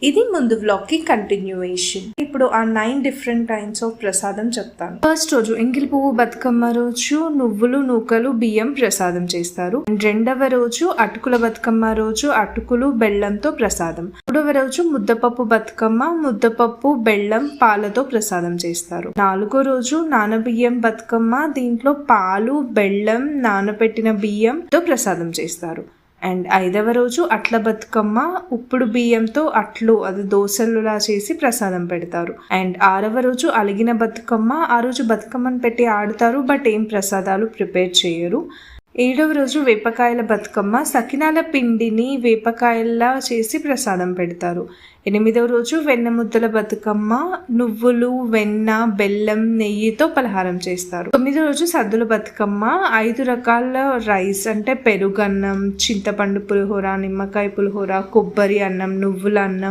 ఇది ముందు వ్లాగ్ కి కంటిన్యూయేషన్. ఇప్పుడు ఆ 9 డిఫరెంట్ టైప్స్ ఆఫ్ ప్రసాదం చెప్తాను. ఫస్ట్ రోజు ఎంగిలి పువ్వు బతుకమ్మ రోజు నువ్వులు నూకలు బియ్యం ప్రసాదం చేస్తారు. రెండవ రోజు అటుకుల బతుకమ్మ రోజు అటుకులు బెల్లంతో ప్రసాదం. మూడవ రోజు ముద్దపప్పు బతుకమ్మ ముద్దపప్పు బెల్లం పాలతో ప్రసాదం చేస్తారు. నాలుగో రోజు నానబియ్యం బతుకమ్మ, దీంట్లో పాలు బెల్లం నానబెట్టిన బియ్యంతో ప్రసాదం చేస్తారు. అండ్ ఐదవ రోజు అట్ల బతుకమ్మ ఉప్పుడు బియ్యంతో అట్లు అది దోశలులా చేసి ప్రసాదం పెడతారు. అండ్ ఆరవ రోజు అలిగిన బతుకమ్మ, ఆ రోజు బతుకమ్మను పెట్టి ఆడుతారు, బట్ ఏం ప్రసాదాలు ప్రిపేర్ చేయరు. ఏడవ రోజు వేపకాయల బతుకమ్మ, సకినాల పిండిని వేపకాయల్లా చేసి ప్రసాదం పెడతారు. ఎనిమిదవ రోజు వెన్న ముద్దల బతుకమ్మ, నువ్వులు వెన్న బెల్లం నెయ్యితో పలహారం చేస్తారు. తొమ్మిదవ రోజు సద్దుల బతుకమ్మ, 5 రకాల రైస్ అంటే పెరుగన్నం, చింతపండు పులిహోర, నిమ్మకాయ పులిహోర, కొబ్బరి అన్నం, నువ్వుల అన్నం,